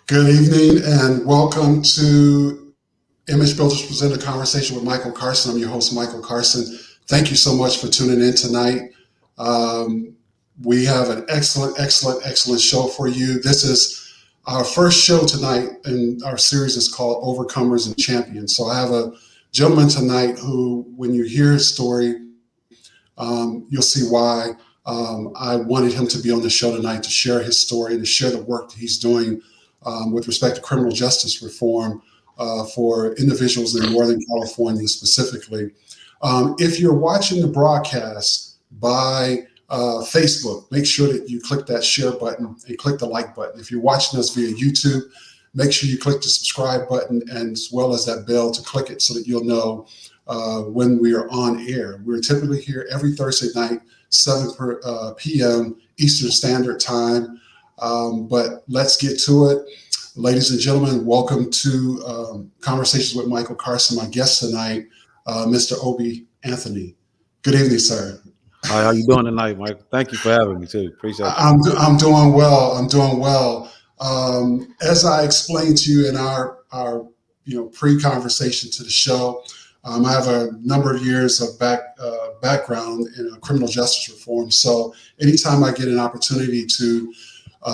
Good evening and welcome to Image Builders Present a Conversation with Michael Carson. I'm your host, Michael Carson. Thank you so much for tuning in tonight. We have an excellent show for you. This is our first show tonight, and our series is called Overcomers and Champions. So I have a gentleman tonight who, when you hear his story, you'll see why I wanted him to be on the show tonight to share his story and to share the work that he's doing with respect to criminal justice reform for individuals in Northern California specifically. If you're watching the broadcast by Facebook, make sure that you click that share button and click the like button. If you're watching us via YouTube, make sure you click the subscribe button and as well as that bell to click it so that you'll know when we are on air. We're typically here every Thursday night, 7 p.m. Eastern Standard Time. But let's get to it. Ladies and gentlemen, welcome to Conversations with Michael Carson. My guest tonight, Mr. Obie Anthony. Good evening, sir. Hi, how you doing tonight, Mike? Thank you for having me too. Appreciate it. I'm doing well. I'm doing well. As I explained to you in our pre-conversation to the show, I have a number of years of background in criminal justice reform. So anytime I get an opportunity to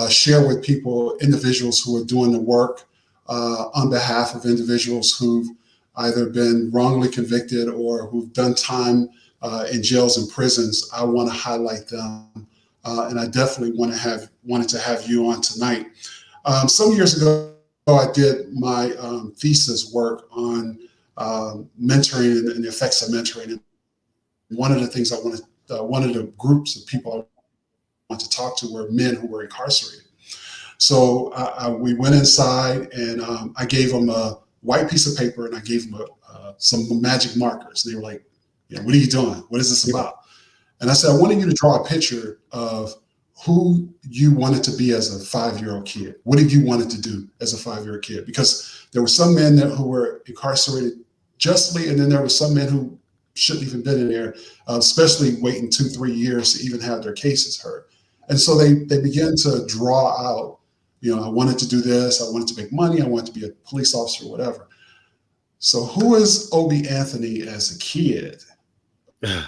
share with people, individuals who are doing the work on behalf of individuals who've either been wrongly convicted or who've done time in jails and prisons, I want to highlight them. And I definitely wanted to have you on tonight. Some years ago, I did my thesis work on mentoring and the effects of mentoring. And one of the things one of the groups of people I want to talk to were men who were incarcerated. So we went inside and I gave them a white piece of paper and I gave them some magic markers. And they were like, what are you doing? What is this about? And I said, I wanted you to draw a picture of who you wanted to be as a 5-year-old kid. What did you want it to do as a 5-year-old kid? Because there were some men who were incarcerated justly, and then there were some men who shouldn't even been in there, especially waiting 2-3 years to even have their cases heard. And so they began to draw out, I wanted to do this, I wanted to make money, I wanted to be a police officer, whatever. So who is Obie Anthony as a kid?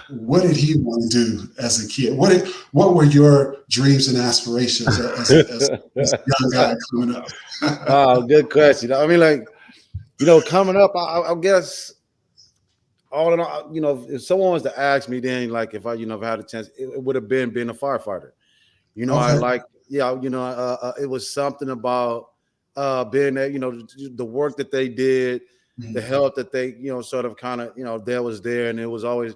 What did he want to do as a kid? What were your dreams and aspirations as a young guy coming up? Oh, good question. I mean, coming up, I guess all in all, if someone was to ask me then, like if I had a chance, it would have been being a firefighter. Okay. It was something about being there, the work that they did, mm-hmm. the help that they, sort of kind of, there was there. And it was always,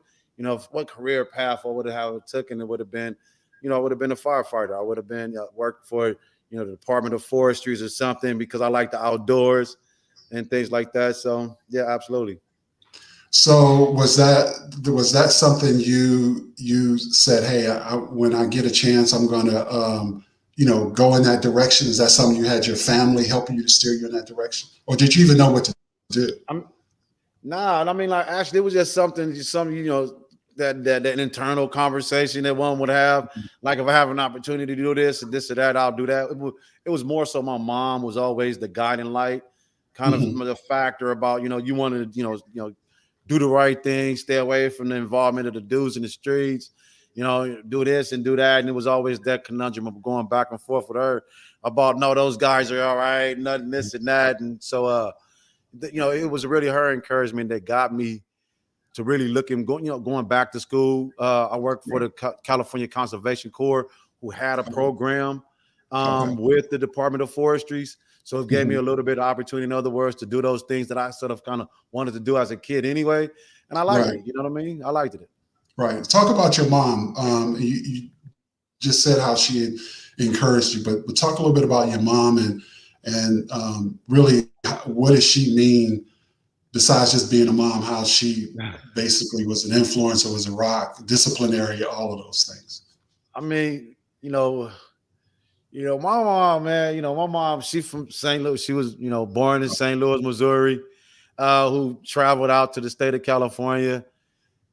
what career path I would have taken, it would have been, I would have been a firefighter. I would have been worked for, the Department of Forestries or something because I like the outdoors and things like that. So, yeah, absolutely. So was that something you said, hey, when I get a chance, I'm going to, go in that direction? Is that something you had your family helping you to steer you in that direction? Or did you even know what to do? Nah, I mean, actually, it was just something, that internal conversation that one would have. Like if I have an opportunity to do this and this or that, I'll do that. It was more so my mom was always the guiding light, kind mm-hmm. of the factor about, you wanted to, do the right thing, stay away from the involvement of the dudes in the streets, do this and do that. And it was always that conundrum of going back and forth with her about, no, those guys are all right, nothing this and that. And so, it was really her encouragement that got me to really going back to school. I worked for the California Conservation Corps, who had a program with the Department of Forestries. So it gave me a little bit of opportunity, in other words, to do those things that I sort of kind of wanted to do as a kid anyway. And I liked it. You know what I mean? I liked it. Right. Talk about your mom. You just said how she had encouraged you, but talk a little bit about your mom and really what does she mean besides just being a mom, how she basically was an influencer, was a rock, disciplinary, all of those things. I mean, my mom, man, my mom, she's from St. Louis. She was, born in St. Louis, Missouri, who traveled out to the state of California.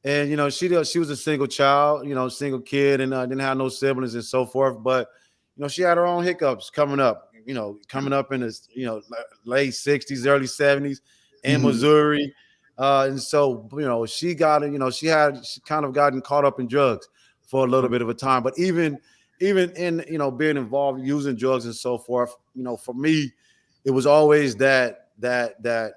And, she was a single child, single kid and didn't have no siblings and so forth. But, she had her own hiccups coming up, coming up in his, late 60s, early 70s in Mhm. Missouri. And so, she she kind of gotten caught up in drugs for a little bit of a time. But even in, being involved using drugs and so forth, for me, it was always that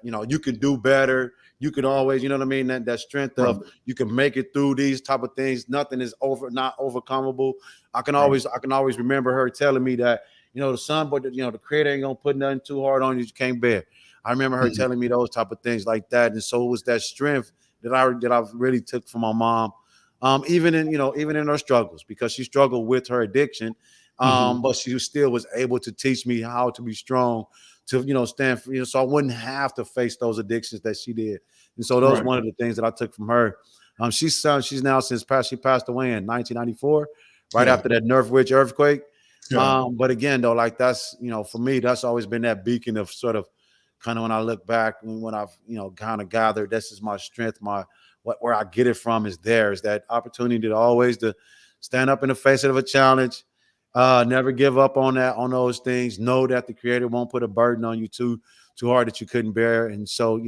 you can do better. You can always, you know what I mean, that strength Right. of you can make it through these type of things. Nothing is not overcomable. I can Right. always remember her telling me that, the son, but the creator ain't gonna put nothing too hard on you can't bear. I remember her Mhm. telling me those type of things like that. And so it was that strength that I really took from my mom. Even in her struggles, because she struggled with her addiction. Mhm. But she still was able to teach me how to be strong, to stand for, so I wouldn't have to face those addictions that she did. And so those Right. one of the things that I took from her. She's now she passed away in 1994, right Yeah. after that Northridge earthquake. Yeah. But again, though, like that's, for me, that's always been that beacon of sort of kind of when I look back and when I've, kind of gathered, this is my strength, where I get it from is that opportunity to always to stand up in the face of a challenge, never give up on those things. Know that the creator won't put a burden on you too hard that you couldn't bear. And so,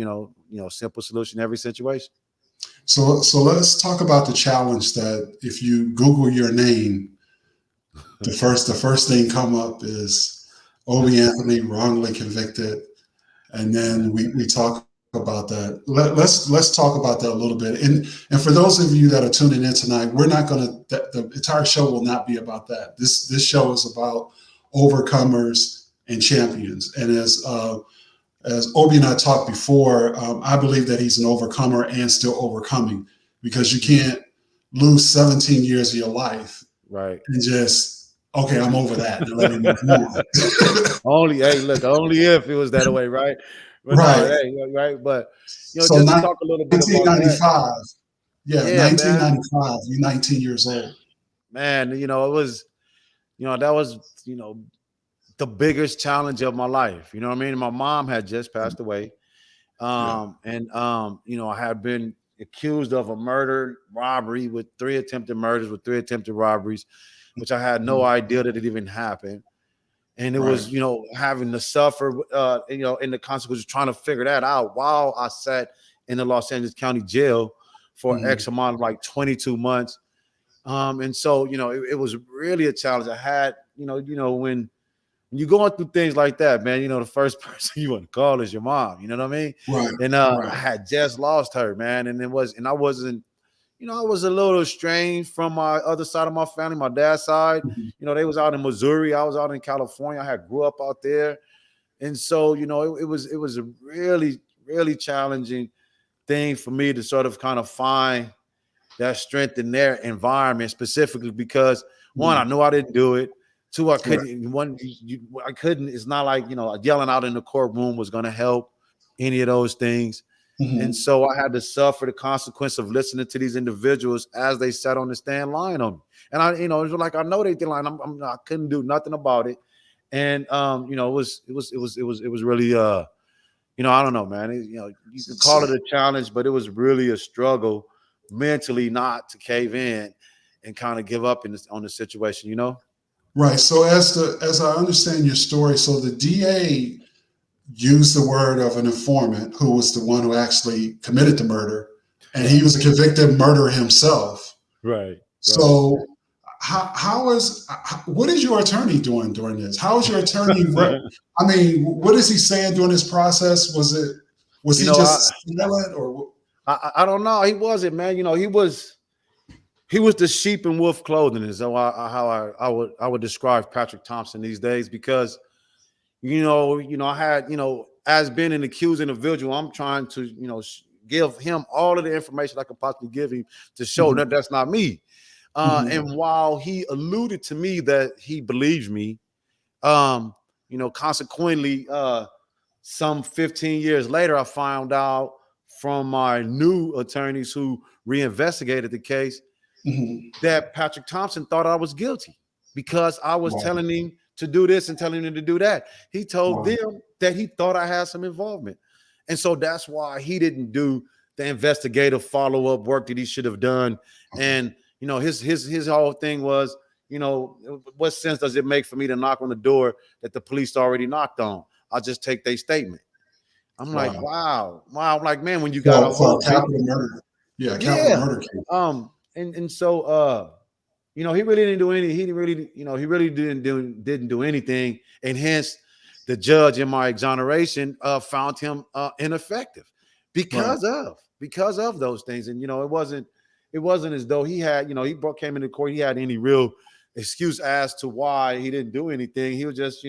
simple solution every situation. So let's talk about the challenge that if you Google your name, the first thing come up is Obie Anthony wrongly convicted, and then we talk about that. Let's talk about that a little bit. And for those of you that are tuning in tonight, we're not going to. The entire show will not be about that. This show is about overcomers and champions. And as Obie and I talked before, I believe that he's an overcomer and still overcoming, because you can't lose 17 years of your life Right. and just, okay, I'm over that and let me move on. Only, hey, look, only if it was that way, right? But no, Right. hey, right. But So just to talk a little bit about that. 1995, yeah, Yeah, man. 1995, you're 19 years old. Man, it was, that was, the biggest challenge of my life. You know what I mean? My mom had just passed away. Yeah. And I had been accused of a murder, robbery with 3 attempted murders, with 3 attempted robberies, which I had no idea that it even happened. And it Right. was, having to suffer, in the consequences, trying to figure that out while I sat in the Los Angeles County Jail for Mhm. X amount of like 22 months. And so, it was really a challenge. I had, when you're going through things like that, man, the first person you want to call is your mom. You know what I mean? Right. And Right. I had just lost her, man. And I wasn't, I was a little estranged from my other side of my family, my dad's side. Mhm. They was out in Missouri. I was out in California. I had grew up out there. And so, it was a really, really challenging thing for me to sort of kind of find that strength in their environment, specifically because, one, I Mhm. knew I didn't do it. Two, I Right. couldn't. I couldn't. It's not like yelling out in the courtroom was going to help any of those things. And Mhm. so I had to suffer the consequence of listening to these individuals as they sat on the stand lying on me. And it was like, I know they did lying. I couldn't do nothing about it. And it was really I don't know, man. You could call it a challenge, but it was really a struggle mentally not to cave in and kind of give up on the situation. Right. So as I understand your story, so the DA used the word of an informant who was the one who actually committed the murder, and he was a convicted murderer himself. Right. So what is your attorney doing during this? How is your attorney? I mean, what is he saying during this process? Was You he know, I, just silent or? I don't know. He wasn't, man. He was the sheep in wolf clothing, is how I would describe Patrick Thompson these days, because I had, as being an accused individual, I'm trying to, give him all of the information I could possibly give him to show Mhm. that that's not me. Mhm. And while he alluded to me that he believes me, consequently, some 15 years later, I found out from my new attorneys who reinvestigated the case Mhm. that Patrick Thompson thought I was guilty because I was Wow. telling him to do this and telling him to do that. He told Wow. them that he thought I had some involvement. And so that's why he didn't do the investigative follow-up work that he should have done. And his whole thing was, what sense does it make for me to knock on the door that the police already knocked on? I'll just take their statement. I'm like, wow. I'm like, man, when you got a For whole capital murder. Yeah, capital murder case. And so he really didn't do any, he really didn't do anything. And hence the judge in my exoneration found him ineffective because of those things. And it wasn't as though he had, he came into court, he had any real excuse as to why he didn't do anything. He was just,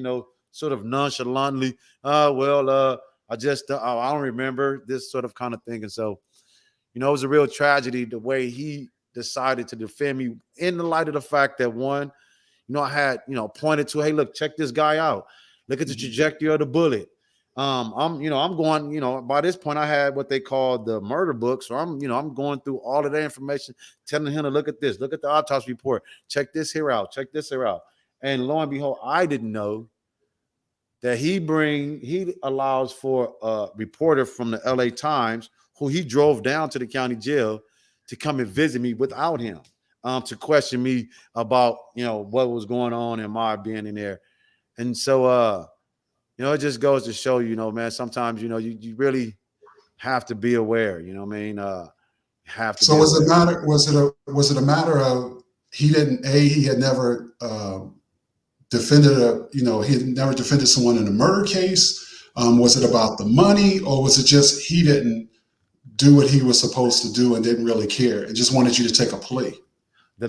sort of nonchalantly, I don't remember, this sort of kind of thing. And so, it was a real tragedy the way he decided to defend me in the light of the fact that one, I had, pointed to, hey, look, check this guy out. Look at the trajectory of the bullet. I'm going, by this point I had what they call the murder book. So I'm going through all of that information, telling him to look at this, look at the autopsy report, check this here out, check this here out. And lo and behold, I didn't know that he allows for a reporter from the LA Times who he drove down to the county jail to come and visit me without him, to question me about, what was going on and my being in there. And so, it just goes to show, man, sometimes, you really have to be aware, have to. So was it a matter of he had never defended he had never defended someone in a murder case? Was it about the money, or was it just he didn't do what he was supposed to do and didn't really care and just wanted you to take a plea? The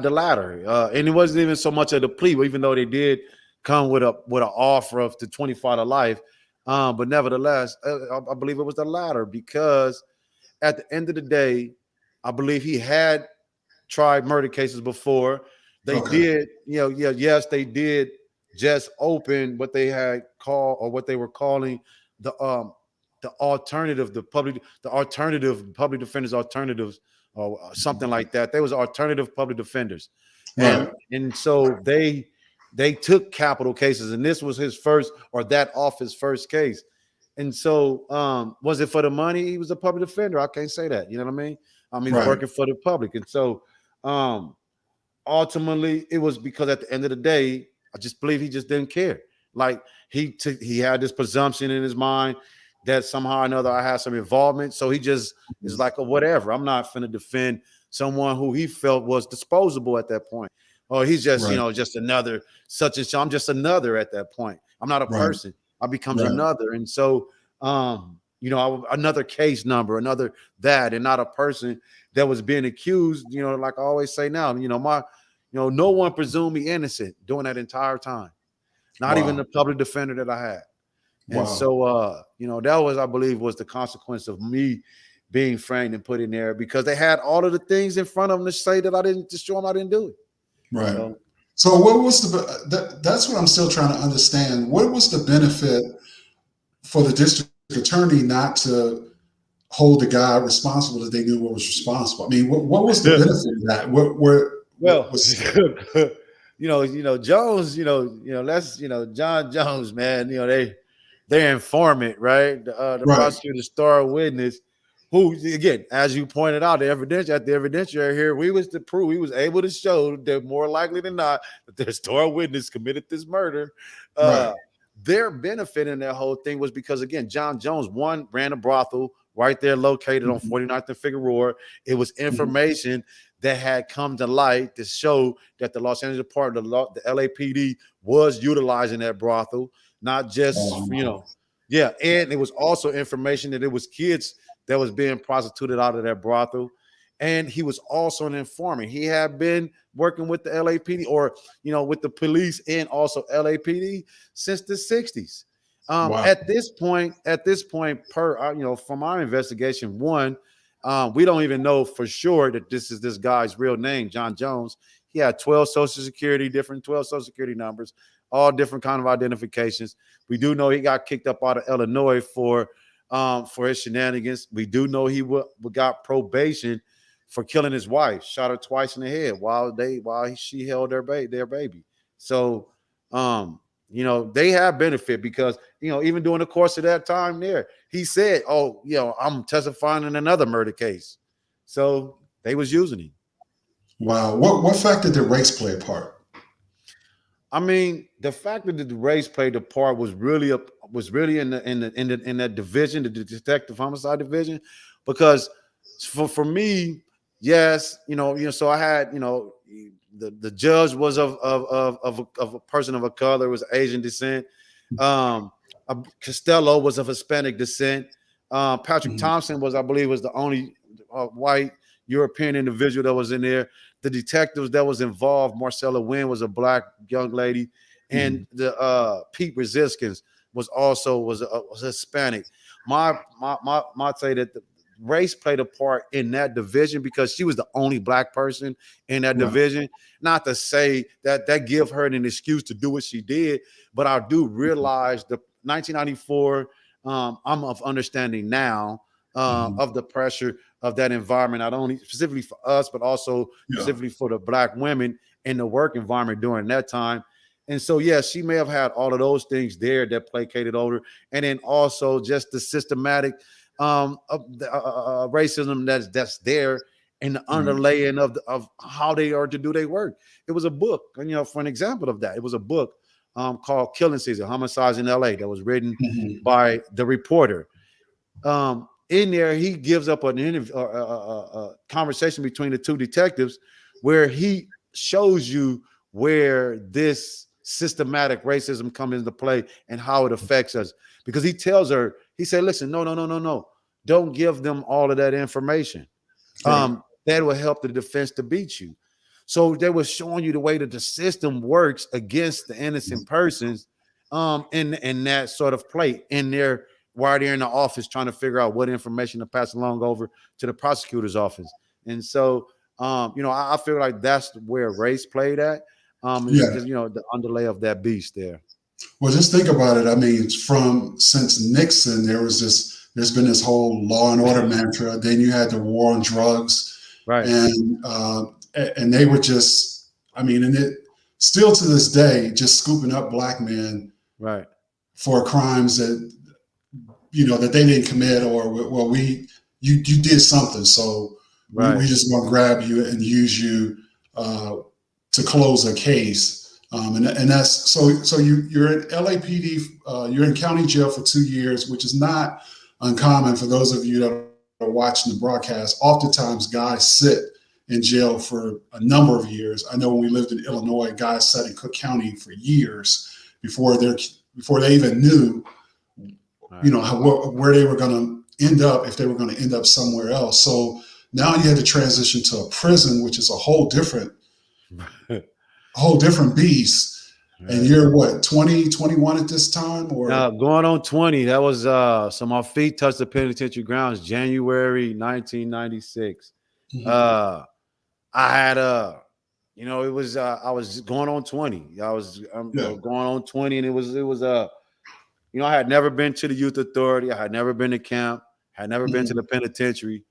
latter, and it wasn't even so much of the plea, even though they did come with an offer of the 25 to life, but nevertheless, I believe it was the latter, because at the end of the day, I believe he had tried murder cases before. They did, yes, they did just open what they had called, or what they were calling the alternative public defenders alternatives, or something like that. There was alternative public defenders, and so they took capital cases, and this was his first, or that off his first case. And so, was it for the money? He was a public defender. I can't say that. You know what I mean? He's working for the public, and so ultimately, it was because at the end of the day, I just believe he just didn't care. Like he had this presumption in his mind that somehow or another I had some involvement. So he just is like, oh, whatever. I'm not finna defend someone who he felt was disposable at that point. Or he's just, just another such and so. I'm just another at that point. I'm not a person. I becomes another. And so, another case number, another that, and not a person that was being accused, like I always say now, no one presumed me innocent during that entire time. Not even the public defender that I had. And so, that was, I believe, was the consequence of me being framed and put in there, because they had all of the things in front of them to say that I didn't, to show them I didn't do it. Right. So what was that's what I'm still trying to understand. What was the benefit for the district attorney not to hold the guy responsible that they knew what was responsible? I mean, what was the benefit of that? Jones, that's, John Jones, man, they're informant, right? The prosecutor, star witness, who, again, as you pointed out, the evidentiary here, we was able to show that more likely than not that their star witness committed this murder. Their benefit in that whole thing was because, again, John Jones, one, ran a brothel right there located on 49th and Figueroa. It was information that had come to light to show that the Los Angeles Department, the LAPD, was utilizing that brothel, not just, and it was also information that it was kids that was being prostituted out of that brothel. And he was also an informant. He had been working with the LAPD, or, with the police and also LAPD since the 60s. At this point, from our investigation, one, we don't even know for sure that this is this guy's real name, John Jones. He had 12 Social Security numbers, all different kind of identifications. We do know he got kicked up out of Illinois for his shenanigans. We do know he got probation for killing his wife, shot her twice in the head while she held their baby. So, they have benefit because, even during the course of that time there, he said, I'm testifying in another murder case. So they was using him. Wow. What factor did race play a part? I mean, the fact that the race played a part was really in that division, the detective homicide division, because for me, yes, so I had, the judge was of a person of a color, was Asian descent. Costello was of Hispanic descent. Patrick Mhm. Thompson was, I believe, was the only white European individual that was in there. The detectives that was involved, Marcella Wynn was a black young lady, and Mhm. the Pete Resistance was Hispanic. My say that the race played a part in that division because she was the only black person in that Right. division. Not to say that give her an excuse to do what she did, but I do realize the 1994. I'm of understanding now Mhm. of the pressure of that environment, not only specifically for us, but also Yeah. specifically for the black women in the work environment during that time. And so, yeah, she may have had all of those things there that placated over, and then also just the systematic racism that's there in the Right. underlaying of how they are to do their work. It was a book, for an example of that. It was a book called Killing Season, Homicides in LA, that was written Mhm. by the reporter. In there, he gives up an interview, a conversation between the two detectives, where he shows you where this systematic racism comes into play and how it affects us. Because he tells her, he said, "Listen, no, don't give them all of that information. Right. That will help the defense to beat you." So they were showing you the way that the system works against the innocent persons, in that sort of play in their while they're in the office trying to figure out what information to pass along over to the prosecutor's office. And so, I feel like that's where race played at, is Yeah. because the underlay of that beast there. Well, just think about it. I mean, from since Nixon, there's been this whole law and order mantra. Then you had the war on drugs, Right, and and they were just, I mean, and it still to this day, just scooping up black men right, for crimes that that they didn't commit, or well, you did something, so we right. just want to grab you and use you uh, to close a case. And that's so you're at LAPD, you're in county jail for 2 years, which is not uncommon for those of you that are watching the broadcast. Oftentimes, guys sit in jail for a number of years. I know when we lived in Illinois, guys sat in Cook County for years before they even knew Right. where they were going to end up, if they were going to end up somewhere else. So now you had to transition to a prison, which is a whole different beast. And Right. you're what, 20, 21 at this time, Now or going on 20, that was so my feet touched the penitentiary grounds January 1996. Mhm. Uh I had it was I was going on 20. I was Yeah. going on 20, and it was I had never been to the youth authority, I had never been to camp, had never been to the Mhm. penitentiary.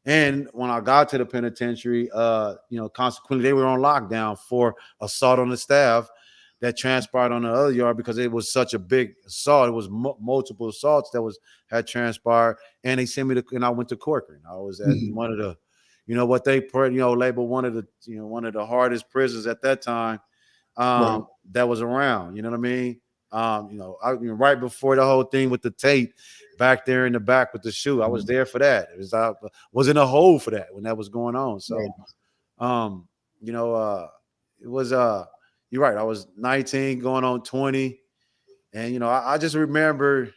And when I got to the penitentiary, consequently, they were on lockdown for assault on the staff that transpired on the other yard because it was such a big assault. It was multiple assaults that had transpired, and they sent me to, and I went to Corcoran. I was at Mhm. one of the, what they put, labeled one of the hardest prisons at that time, Right. that was around. You know what I mean? Right before the whole thing with the tape back there in the back with the shoe, I was Mhm. there for that. I was in a hole for that when that was going on. Right. So, um, it was you're right. I was 19 going on 20, and I just remember,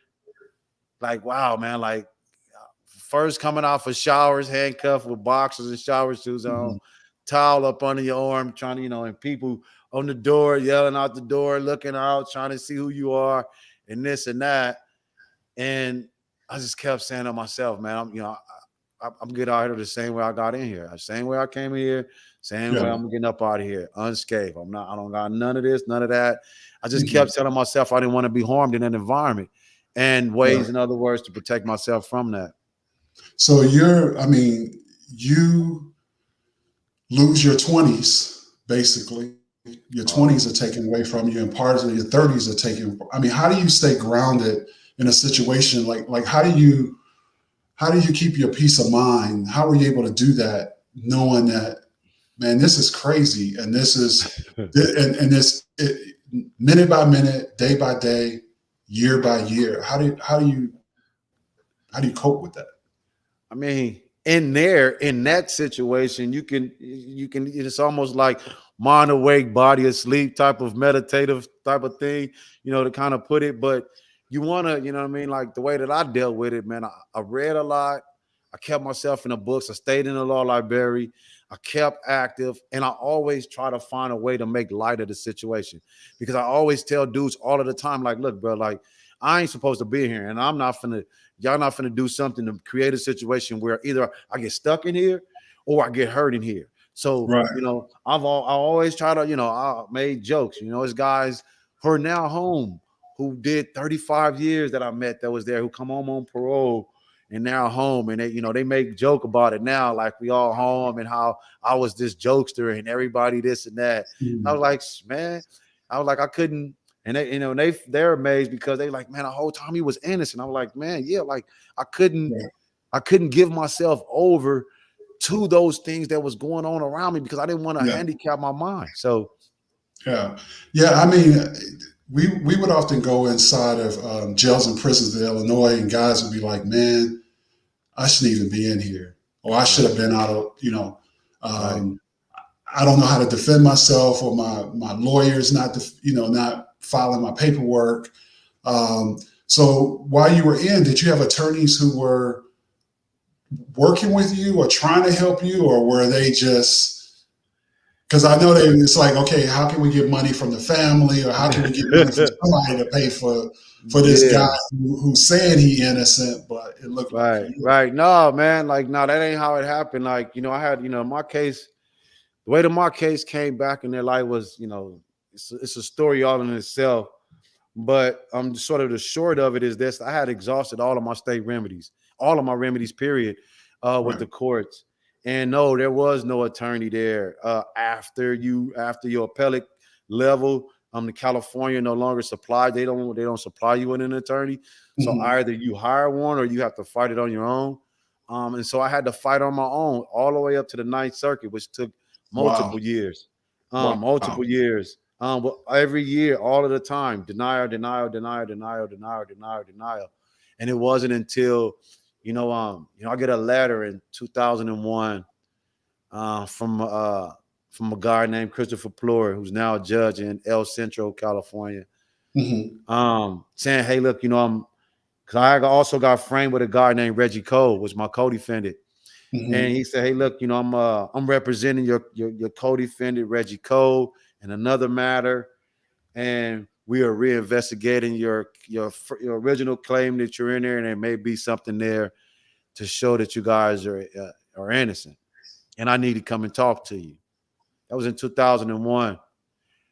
like, wow, man, like, first coming off of showers, handcuffed with boxers and shower shoes on, Mhm. towel up under your arm, trying to, and people on the door yelling out the door, looking out, trying to see who you are, and this and that. And I just kept saying to myself, man, I'm getting out of here the same way I got in here, the same way I came in here, same way Yeah. I'm getting up out of here, unscathed. I don't got none of this, none of that. I just Mhm. kept telling myself I didn't want to be harmed in that environment, and ways, Right. in other words, to protect myself from that. So I mean, you lose your 20s, basically. Your Oh, 20s are taken away from you, and parts of your 30s are taken. I mean, how do you stay grounded in a situation like how do you keep your peace of mind? How are you able to do that, knowing that man, this is crazy, and this is and minute by minute, day by day, year by year. How do you cope with that? I mean, in that situation, you can it's almost like mind awake, body asleep type of meditative type of thing, to kind of put it. But you want to, what I mean, like the way that I dealt with it, man. I read a lot. I kept myself in the books. I stayed in the law library. I kept active, and I always try to find a way to make light of the situation, because I always tell dudes all of the time, like, look, bro, like I ain't supposed to be here, and y'all not finna do something to create a situation where either I get stuck in here or I get hurt in here. So, Right. I always try to, I made jokes, it's guys who are now home who did 35 years that I met that was there, who come home on parole and now home, and they make joke about it now, like we all home and how I was this jokester and everybody this and that. I was like, man, I couldn't. And they're amazed because they like, man, the whole time he was innocent. I was like, man, yeah, like I couldn't give myself over to those things that was going on around me because I didn't want to handicap my mind. So yeah. I mean, we would often go inside of jails and prisons in Illinois, and guys would be like, man, I shouldn't even be in here, or I should have been out of, I don't know how to defend myself, or my lawyer's not filing my paperwork. So while you were in, did you have attorneys who were working with you or trying to help you, or were they just, because I know it's like, okay, how can we get money from the family, or how can we get money from somebody to pay for this guy who's saying he innocent, but it looked like right. No, man, like, no, that ain't how it happened. Like, I had, my case, the way that my case came back in their life was, it's a story all in itself. But sort of the short of it is this: I had exhausted all of my state remedies, all of my remedies, period, with the courts. And no, there was no attorney there after your appellate level. The California no longer supplied. They don't supply you with an attorney. So either you hire one or you have to fight it on your own. And so I had to fight on my own all the way up to the Ninth Circuit, which took multiple years. Multiple years. But every year, all of the time, denial. And it wasn't until, I get a letter in 2001 from a guy named Christopher Plore, who's now a judge in El Centro, California, saying, hey, look, because I also got framed with a guy named Reggie Cole, was my co-defendant. And he said, hey, look, I'm representing your co-defendant, Reggie Cole, in another matter, and we are reinvestigating your original claim that you're in there, and there may be something there to show that you guys are innocent, and I need to come and talk to you. That was in 2001.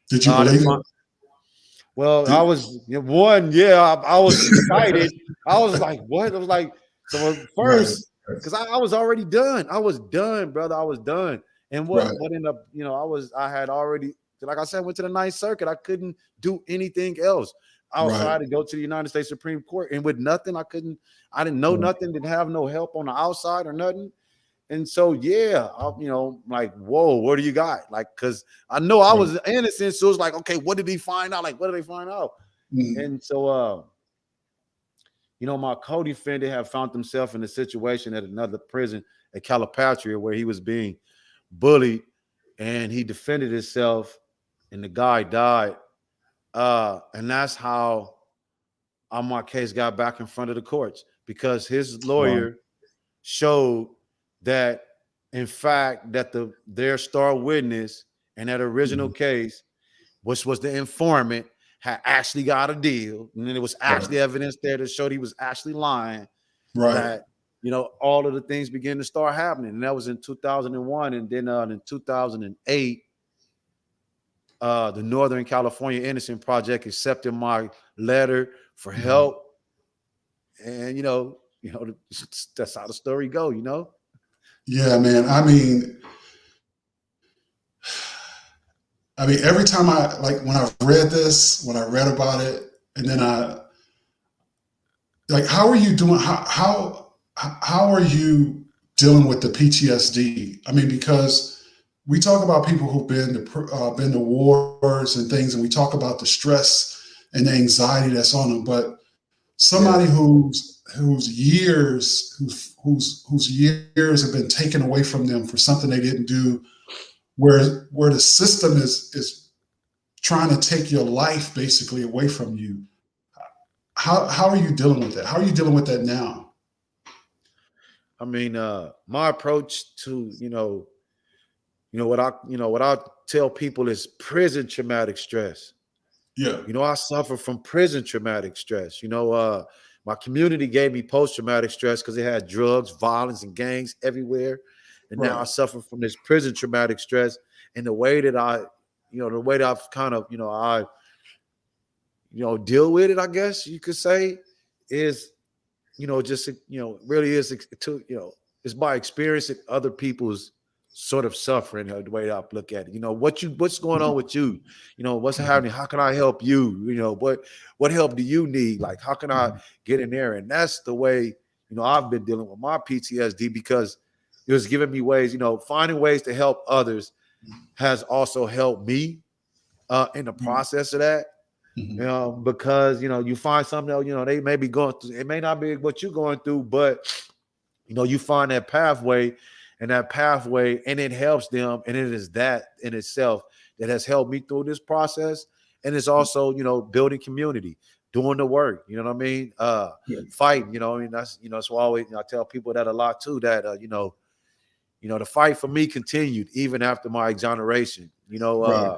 Did you believe it? Well, I was I was excited. I was like, what? I was like, so first, because I was already done. I was done, brother. I was done. And what ended up, I had already, like I said, went to the Ninth Circuit. I couldn't do anything else outside to go to the United States Supreme Court. And with nothing, I didn't know nothing, didn't have no help on the outside or nothing. And so, like, whoa, what do you got? Like, because I know I was innocent. So it's like, okay, what did he find out? Like, what did they find out? And so, my co-defendant had found himself in a situation at another prison at Calipatria where he was being bullied, and he defended himself, and the guy died. And that's how my case got back in front of the courts, because his lawyer showed that, in fact, that their star witness in that original case, which was the informant, had actually got a deal, and then there was actually evidence there that showed he was actually lying. That all of the things began to start happening, and that was in 2001, and then in 2008, the Northern California Innocent Project accepted my letter for help, and that's how the story go. Yeah, man. I mean, every time when I read about it, and then how are you doing? How are you dealing with the PTSD? I mean, because we talk about people who've been to wars and things, and we talk about the stress and the anxiety that's on them. But somebody whose years have been taken away from them for something they didn't do, where the system is trying to take your life basically away from you. How are you dealing with that? How are you dealing with that now? I mean, my approach to, what I tell people is prison traumatic stress. Yeah. I suffer from prison traumatic stress. My community gave me post-traumatic stress because they had drugs, violence, and gangs everywhere. And now I Right. suffer from this prison traumatic stress. And the way that I've kind of, deal with it, I guess you could say, is, just, really is to, it's by experiencing other people's sort of suffering, the way I look at it. What's going on with you? What's happening? How can I help you? What help do you need? Like, how can I get in there? And that's the way, I've been dealing with my PTSD, because it was giving me ways, finding ways to help others has also helped me in the process of that. Because you find something else, they may be going through, it may not be what you're going through, but you find that pathway, and it helps them. And it is that in itself that has helped me through this process. And it's also, building community, doing the work, you know what I mean? Fighting, that's why I tell people that a lot too, that, the fight for me continued even after my exoneration, Right.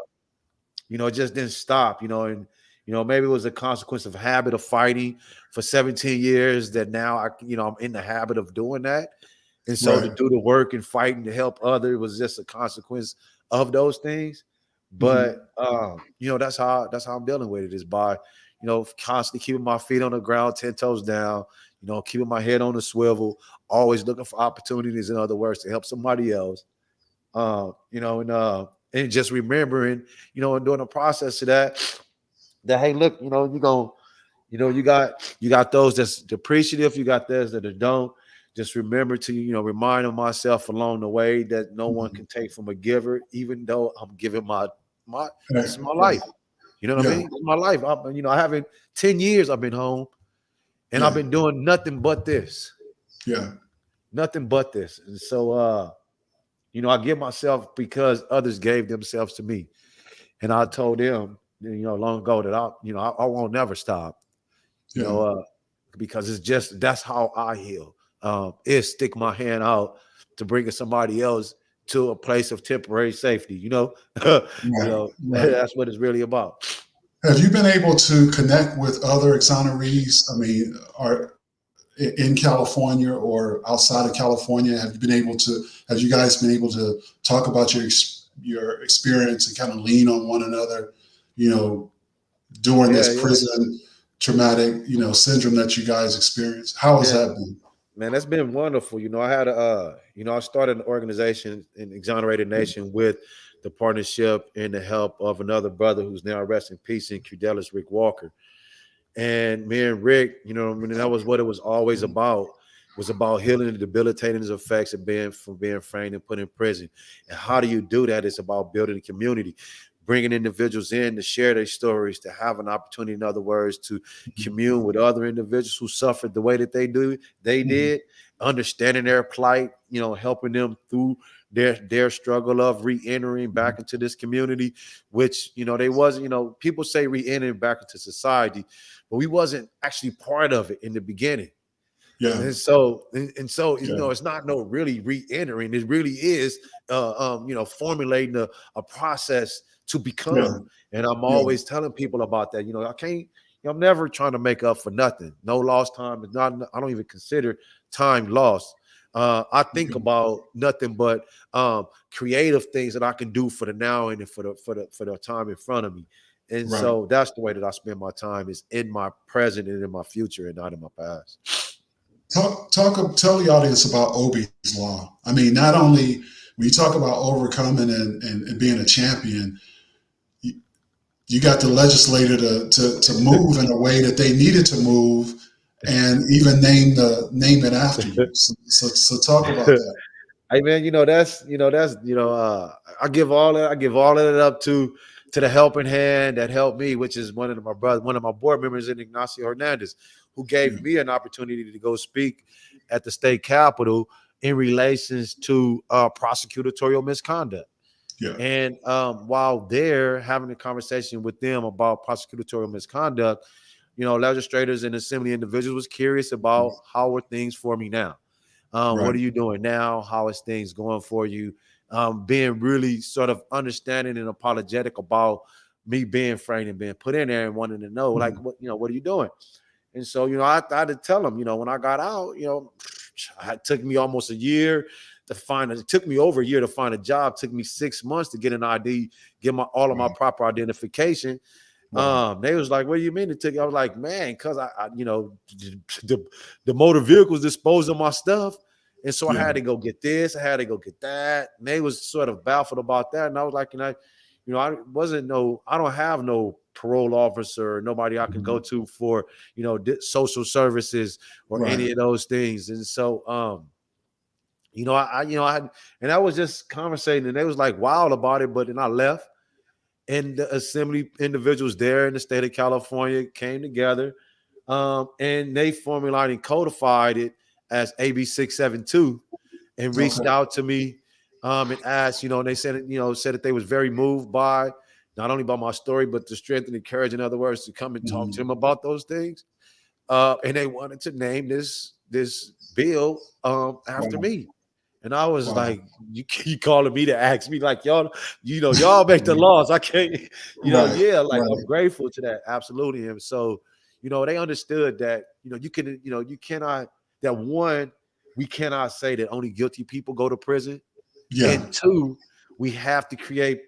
it just didn't stop, and, maybe it was a consequence of habit of fighting for 17 years that now I'm in the habit of doing that. And so to Right. do the work and fighting to help others was just a consequence of those things. But that's how I'm dealing with it, is by, constantly keeping my feet on the ground, 10 toes down, keeping my head on the swivel, always looking for opportunities, in other words, to help somebody else. And just remembering, and doing the process of that, hey, look, you got those that's appreciative, you got those that don't. Just remember to, remind myself along the way that no one can take from a giver, even though I'm giving this is my life. You know what I mean? It's my life. I haven't 10 years I've been home, and I've been doing nothing but this. Yeah. Nothing but this. And so I give myself because others gave themselves to me. And I told them, long ago that I won't never stop. Because it's just, that's how I heal. Is stick my hand out to bringing somebody else to a place of temporary safety. Right. That's what it's really about. Have you been able to connect with other exonerees? I mean, are in California or outside of California? Have you guys been able to talk about your experience and kind of lean on one another, during this prison traumatic, syndrome that you guys experience? How has that been? Man, that's been wonderful. I started an organization in Exonerated Nation with the partnership and the help of another brother who's now rest in peace in Cudelis, Rick Walker. And me and Rick, that was what it was always about. It was about healing the debilitating effects of being framed and put in prison. And how do you do that? It's about building a community, bringing individuals in to share their stories, to have an opportunity, in other words, to commune with other individuals who suffered the way that they did, understanding their plight, helping them through their struggle of re-entering back into this community, which, they wasn't, people say re-entering back into society, but we wasn't actually part of it in the beginning. Yeah. And so, it's not no really re-entering. It really is, formulating a process to become. And I'm always telling people about that. I'm never trying to make up for nothing. No lost time is not. I don't even consider time lost. I think about nothing but creative things that I can do for the now and for the time in front of me. And so that's the way that I spend my time, is in my present and in my future, and not in my past. Tell the audience about Obie's law. I mean, not only when you talk about overcoming and being a champion, you got the legislator to move in a way that they needed to move, and even name it after you. So talk about that. Hey man, I give all of it up to the helping hand that helped me, which is one of my board members in Ignacio Hernandez, who gave me an opportunity to go speak at the state capitol in relations to prosecutorial misconduct. Yeah. And while there having a conversation with them about prosecutorial misconduct, legislators and assembly individuals was curious about how are things for me now. Right. What are you doing now? How is things going for you? Being really sort of understanding and apologetic about me being framed and being put in there and wanting to know, like, what are you doing? And so, I had to tell them, when I got out, it took me almost a year to find it. Took me over a year to find a job. It took me 6 months to get an ID, get all of my proper identification. They was like, "What do you mean it took?" I was like, "Man, because I the motor vehicles disposed of my stuff, and so I had to go get this, I had to go get that." And they was sort of baffled about that, and I was like, I don't have no parole officer, nobody I can go to for social services or any of those things, and so and I was just conversating, and they was like wild about it, but then I left. And the assembly individuals there in the state of California came together, and they formulated and codified it as AB 672, and reached out to me, and asked, and they said, said that they was very moved by not only by my story, but the strength and the courage, in other words, to come and talk to them about those things, and they wanted to name this bill after me. And I was like, you calling me to ask me, like, y'all make the laws. I can't, I'm grateful to that. Absolutely. And so, they understood that, you cannot, that one, we cannot say that only guilty people go to prison. Yeah. And two, we have to create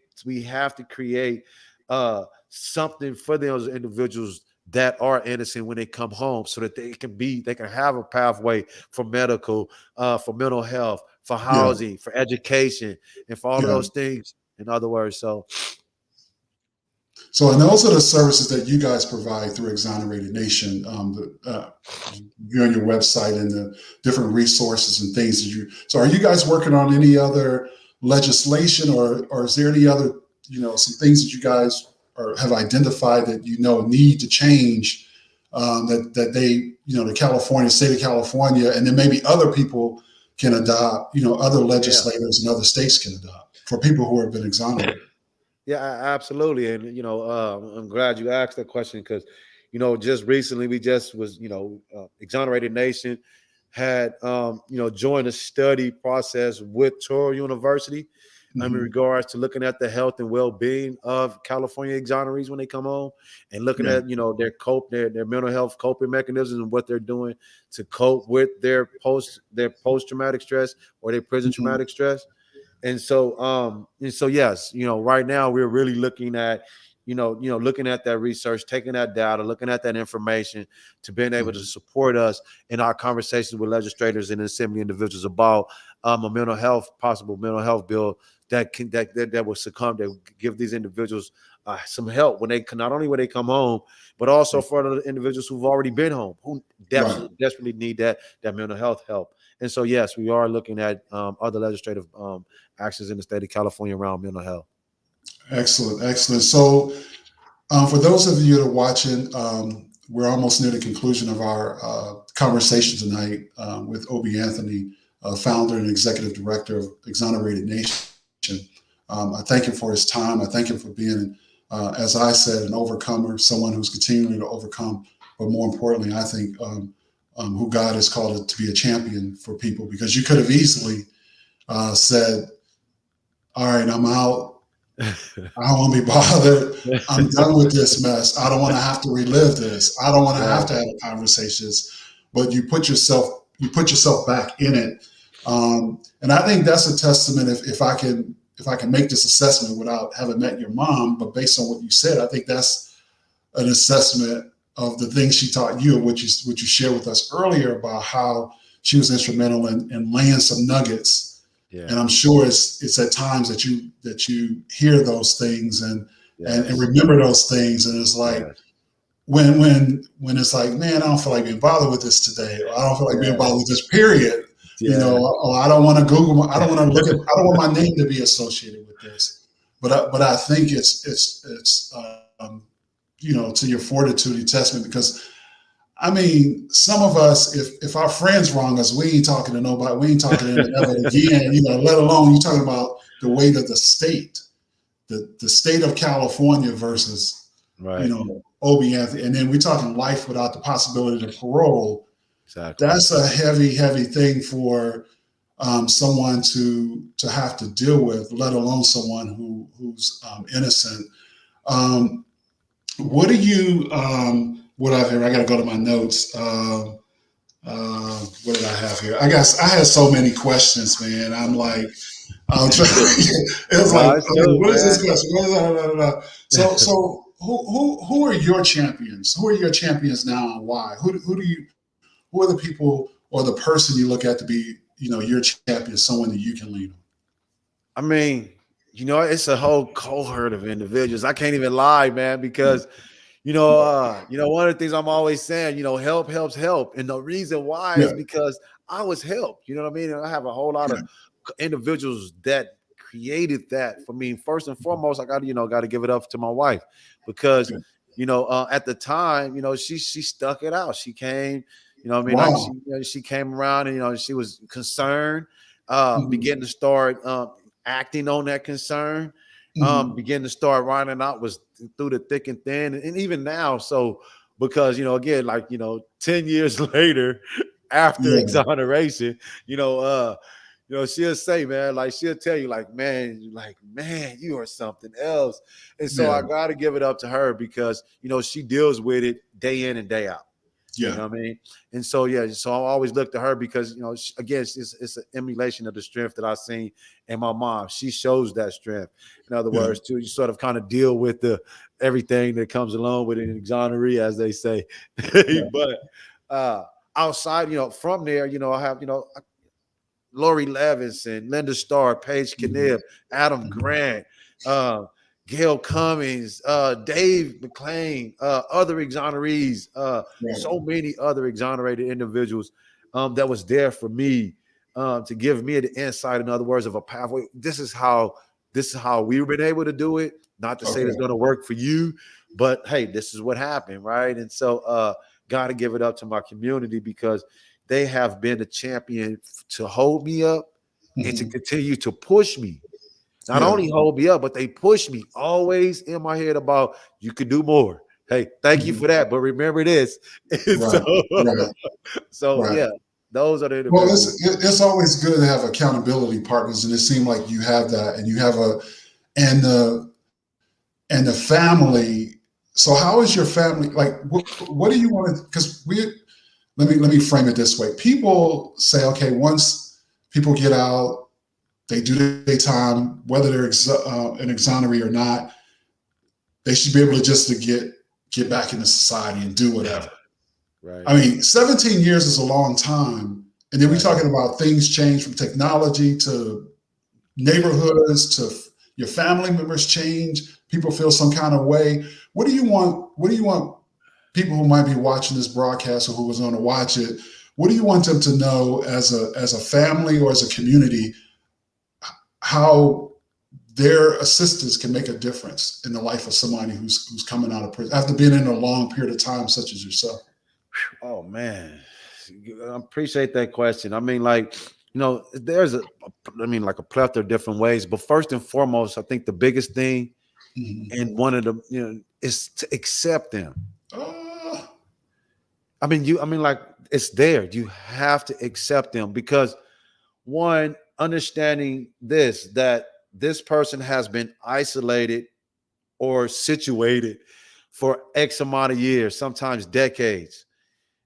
something for those individuals that are innocent when they come home, so that they can have a pathway for medical, for mental health, for housing, for education, and for all of those things. In other words, so and those are the services that you guys provide through Exonerated Nation. You're on your website and the different resources and things that you. So, are you guys working on any other legislation, or is there any other, some things that you guys have identified that need to change, that they, the state of California, and then maybe other people can adopt, other legislators and other states can adopt for people who have been exonerated? Yeah, absolutely. And, I'm glad you asked that question because, just recently we just was, Exonerated Nation had, joined a study process with Touro University in regards to looking at the health and well-being of California exonerees when they come home, and looking at, their mental health coping mechanisms and what they're doing to cope with their post-traumatic stress or their prison traumatic stress. And so yes, right now we're really looking at, looking at that research, taking that data, looking at that information to being able to support us in our conversations with legislators and assembly individuals about a possible mental health bill that will succumb, that give these individuals some help not only when they come home, but also for the individuals who've already been home, who desperately need that mental health help. And so, yes, we are looking at other legislative actions in the state of California around mental health. Excellent. So for those of you that are watching, we're almost near the conclusion of our conversation tonight with Obie Anthony, founder and executive director of Exonerated Nation. I thank him for his time. I thank him for being, as I said, an overcomer, someone who's continuing to overcome, but more importantly, I think who God has called to be a champion for people, because you could have easily said, all right, I'm out. I don't want to be bothered. I'm done with this mess. I don't want to have to relive this. I don't want to have to have conversations. But you put yourself back in it. And I think that's a testament. If I can make this assessment without having met your mom, but based on what you said, I think that's an assessment of the things she taught you, what you shared with us earlier about how she was instrumental in laying some nuggets. Yeah. And I'm sure it's at times that you hear those things and remember those things, and it's like when it's like, man, I don't feel like being bothered with this today, or I don't feel like being bothered with this period. I don't want to Google. I don't want to look at. I don't want my name to be associated with this. But I think it's to your fortitude, your testament, because I mean, some of us, if our friends wrong us, we ain't talking to nobody. We ain't talking to them ever again. Let alone you talking about the weight of the state, the state of California versus Obie, and then we're talking life without the possibility of parole. Exactly. That's a heavy, heavy thing for someone to have to deal with, let alone someone who's innocent. What do you? What I here? I got to go to my notes. What did I have here? I guess I had so many questions, man. I'm like, I'm trying. It was like, what is this question? So who are your champions? Who are your champions now, and why? Who are the people or the person you look at to be, your champion, someone that you can lean on? I mean, it's a whole cohort of individuals. I can't even lie, man, because one of the things I'm always saying, help helps help. And the reason why is because I was helped. You know what I mean? And I have a whole lot of individuals that created that for me. First and foremost, I got to give it up to my wife, because at the time, she stuck it out. She came, she came around, and she was concerned, began to start acting on that concern. Begin to start writing out was through the thick and thin, and even now. So because again, 10 years later, after exoneration, she'll say, man, she'll tell you, man, you are something else. And so I got to give it up to her, because she deals with it day in and day out. You know what I mean? And so, so I always look to her, because, again, it's an emulation of the strength that I've seen in my mom. She shows that strength. In other words, too, you sort of kind of deal with everything that comes along with an exoneree, as they say. But outside, from there, I have, Lori Levinson, Linda Starr, Paige Knibb, Adam Grant, Gail Cummings, Dave McClain, other exonerees, so many other exonerated individuals that was there for me, to give me the insight, in other words, of a pathway. This is how we've been able to do it. Not to say it's going to work for you, but hey, this is what happened, right? And so got to give it up to my community, because they have been a champion to hold me up and to continue to push me. Not only hold me up, but they push me always in my head about, you could do more. Hey, thank you for that. But remember this. So those are the individuals. Well, it's always good to have accountability partners, and it seemed like you have that, and you have and the family. So how is your family? Like, what do you want to? Because let me frame it this way. People say, okay, once people get out, they do their time, whether they're an exoneree or not, they should be able to get back into society and do whatever. Right. I mean, 17 years is a long time. And then we're talking about things change from technology to neighborhoods to your family members change. People feel some kind of way. What do you want people who might be watching this broadcast, or who was going to watch it? What do you want them to know as a family or as a community, how their assistance can make a difference in the life of somebody who's coming out of prison after being in a long period of time, such as yourself? Oh man, I appreciate that question. I mean, there's a plethora of different ways, but first and foremost, I think the biggest thing, and one of the, is to accept them. It's there. You have to accept them, because one, understanding that this person has been isolated or situated for X amount of years, sometimes decades.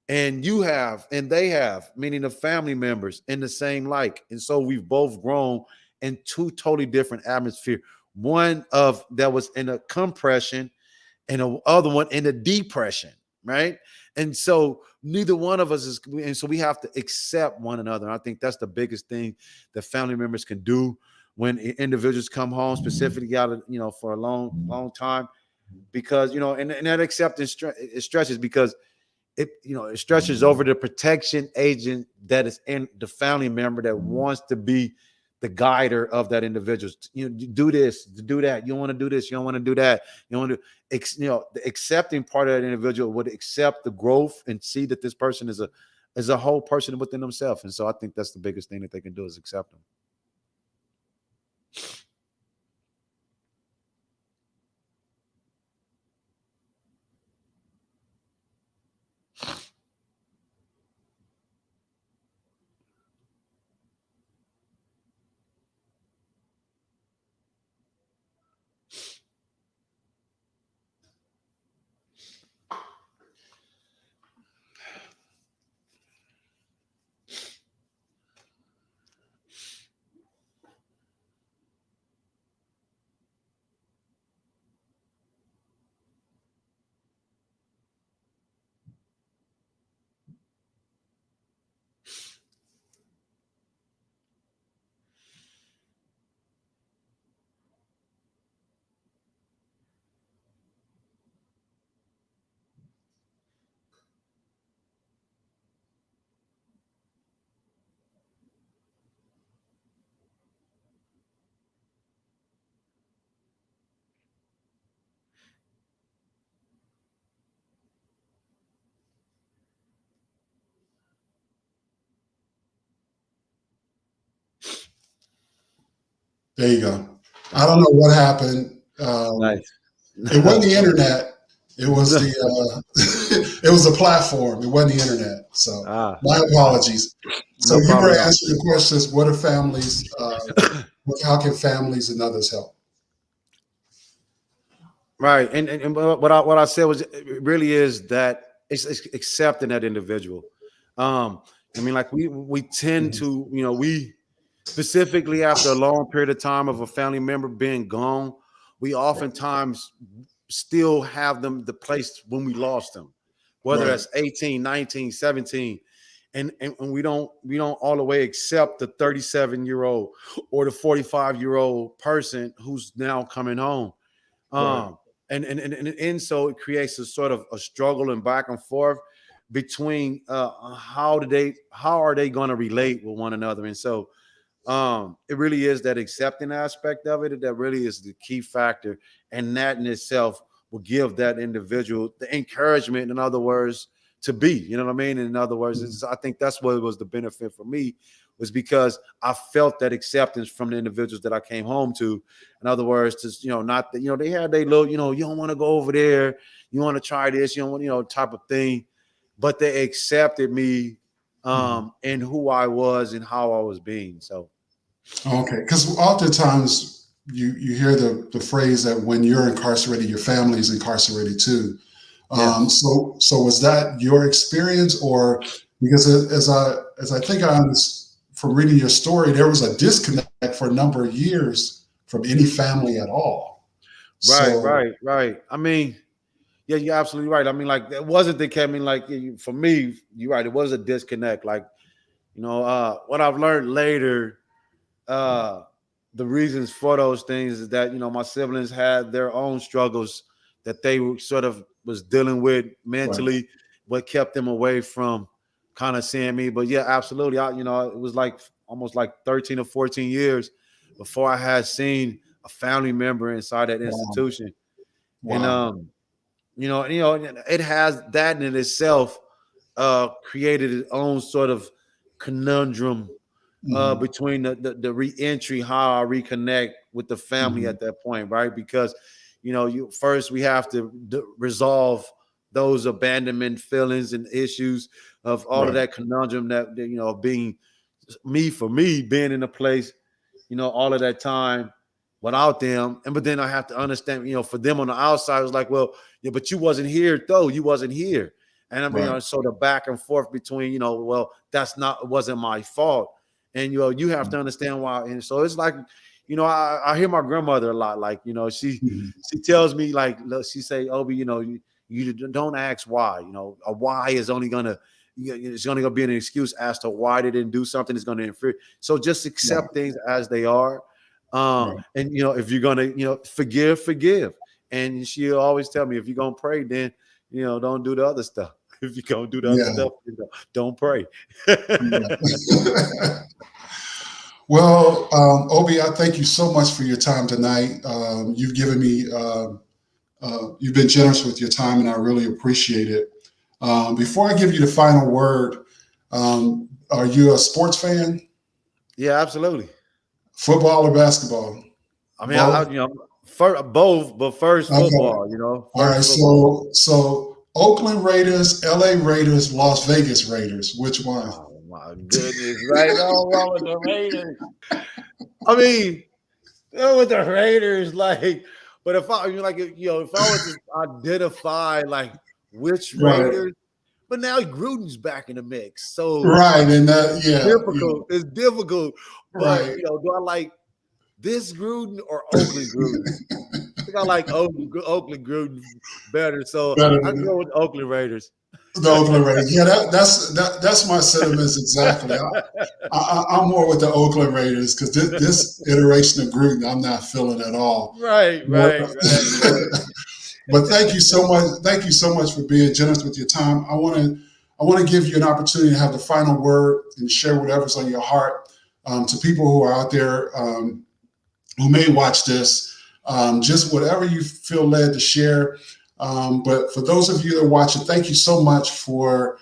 And you have, and they have, meaning the family members, in the same and so we've both grown in two totally different atmospheres. One that was in a compression, and the other one in a depression, right? And so neither one of us and so we have to accept one another. I think that's the biggest thing that family members can do when individuals come home, specifically out of, for a long time, because, and that acceptance it stretches, because it stretches over the protection agent that is in the family member that wants to be the guider of that individual. Do this, do that. You don't want to do this. You don't want to do that. You don't want to, the accepting part of that individual would accept the growth and see that this person is a whole person within themselves. And so I think that's the biggest thing that they can do is accept them. There you go. I don't know what happened. Nice. It wasn't the internet. It was the it was the platform. It wasn't the internet. So my apologies. So you were answering the questions. What are families? How can families and others help? Right, and what I said was it really is that it's accepting that individual. I mean, like we tend to, we specifically after a long period of time of a family member being gone, we oftentimes still have them the place when we lost them, whether that's 18, 19, 17. And we don't all the way accept the 37-year-old or the 45-year-old person who's now coming home. And so it creates a sort of a struggle and back and forth between how are they going to relate with one another. And so it really is that accepting aspect of it that really is the key factor, and that in itself will give that individual the encouragement, in other words, to be, you know what I mean? In other words, I think that's what was the benefit for me, was because I felt that acceptance from the individuals that I came home to. In other words, just, not that, they had their little, you don't want to go over there, you want to try this, you don't want, type of thing, but they accepted me and who I was and how I was being. So. Okay, because oftentimes you hear the phrase that when you're incarcerated, your family is incarcerated too. So was that your experience, or because as I think I understand from reading your story, there was a disconnect for a number of years from any family at all. Right. I mean, yeah, you're absolutely right. I mean, like, it wasn't the case. I mean, like, for me, you're right. It was a disconnect. Like, what I've learned later, the reasons for those things is that, my siblings had their own struggles that they sort of was dealing with mentally, what kept them away from kind of seeing me. But yeah, absolutely. It was like almost like 13 or 14 years before I had seen a family member inside that institution. And it has that in itself created its own sort of conundrum between the re-entry, how I reconnect with the family at that point, right? Because first we have to resolve those abandonment feelings and issues of all of that conundrum that being for me being in a place all of that time without them. But then I have to understand, for them on the outside, it was like, well, yeah, but you wasn't here though. You wasn't here. And I mean, sort of back and forth between, well, it wasn't my fault. And, you have to understand why. And so it's like, I hear my grandmother a lot, like, she tells me, like, she say, Obie, you don't ask why, a why is only going to, it's only going to be an excuse as to why they didn't do something. It's going to interfere. So just accept things as they are. And, if you're going to, forgive. And she'll always tell me, if you're going to pray, then, don't do the other stuff. If you're gonna do the other Yeah. stuff, don't pray. Yeah. Well, Obie, I thank you so much for your time tonight. You've given me, you've been generous with your time, and I really appreciate it. Before I give you the final word, are you a sports fan? Yeah, absolutely. Football or basketball? I mean, Both? both, but first Okay. football. All right. First football. So Oakland Raiders, LA Raiders, Las Vegas Raiders. Which one? Oh my goodness! Right? Oh, wrong with the Raiders. I mean, with the Raiders, but if I if I was to identify which Right. Raiders, but now Gruden's back in the mix, so Right. And that, difficult. It's difficult. But right. do I like this Gruden or Oakland Gruden? I think I like Oakland Gruden better, so Better I than go with Oakland Raiders. the Oakland Raiders. Yeah, that's my sentiments exactly. I'm more with the Oakland Raiders because this iteration of Gruden, I'm not feeling at all. Right. But thank you so much. Thank you so much for being generous with your time. I want to give you an opportunity to have the final word and share whatever's on your heart to people who are out there who may watch this. Just whatever you feel led to share. But for those of you that are watching, thank you so much for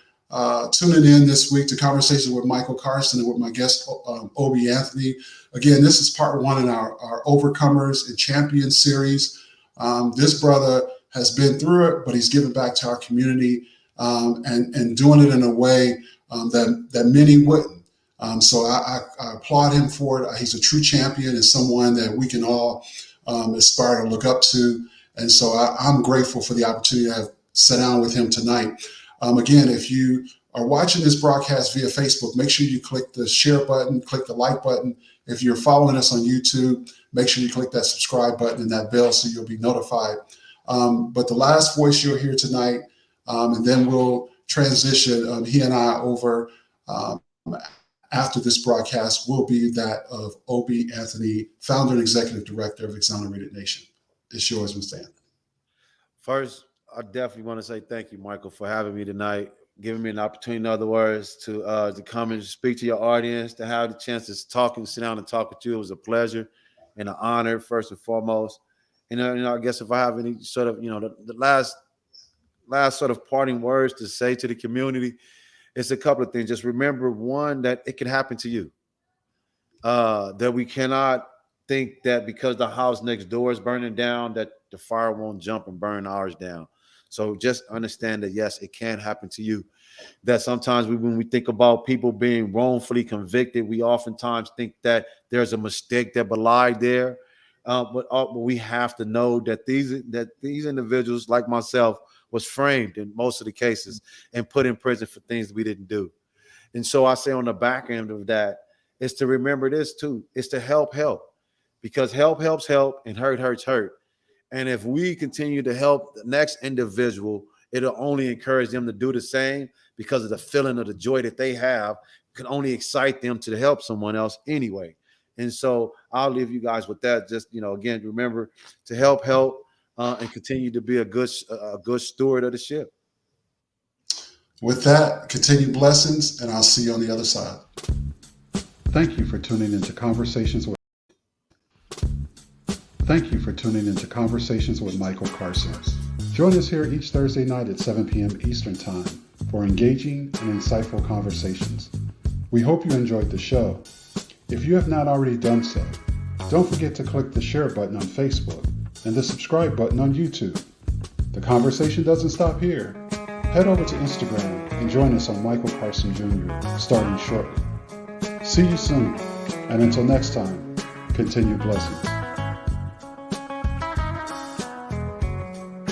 tuning in this week to Conversations with Michael Carson and with my guest, Obie Anthony. Again, this is part one in our Overcomers and Champions series. This brother has been through it, but he's given back to our community and doing it in a way that many wouldn't. So I applaud him for it. He's a true champion and someone that we can all aspire to look up to. And so I'm grateful for the opportunity to have sat down with him tonight. Again, if you are watching this broadcast via Facebook, make sure you click the share button, click the like button. If you're following us on YouTube, make sure you click that subscribe button and that bell so you'll be notified. But the last voice you'll hear tonight, and then we'll transition, he and I over after this broadcast, will be that of Obie Anthony, founder and executive director of Exonerated Nation. It's yours, Mr. Anthony. First, I definitely want to say thank you, Michael, for having me tonight, giving me an opportunity, in other words, to come and speak to your audience, to have the chance to talk and sit down and talk with you. It was a pleasure and an honor, first and foremost. And I guess if I have any sort of, the last sort of parting words to say to the community, it's a couple of things. Just remember, one, that it can happen to you. That we cannot think that because the house next door is burning down, that the fire won't jump and burn ours down. So just understand that, yes, it can happen to you. That sometimes when we think about people being wrongfully convicted, we oftentimes think that there's a mistake that belied there. But we have to know that these individuals, like myself, was framed in most of the cases and put in prison for things we didn't do. And so I say on the back end of that is to remember this too. It's to help, because help helps help and hurt hurts hurt. And if we continue to help the next individual, it'll only encourage them to do the same, because of the feeling of the joy that they have can only excite them to help someone else anyway. And so I'll leave you guys with that. Just, again, remember to help and continue to be a good steward of the ship. With that, continued blessings, and I'll see you on the other side. Thank you for tuning into Conversations with Michael Carson. Join us here each Thursday night at 7 p.m. Eastern Time for engaging and insightful conversations. We hope you enjoyed the show. If you have not already done so, don't forget to click the share button on Facebook and the subscribe button on YouTube. The conversation doesn't stop here. Head over to Instagram and join us on Michael Carson Jr. starting shortly. See you soon, and until next time, continue blessings.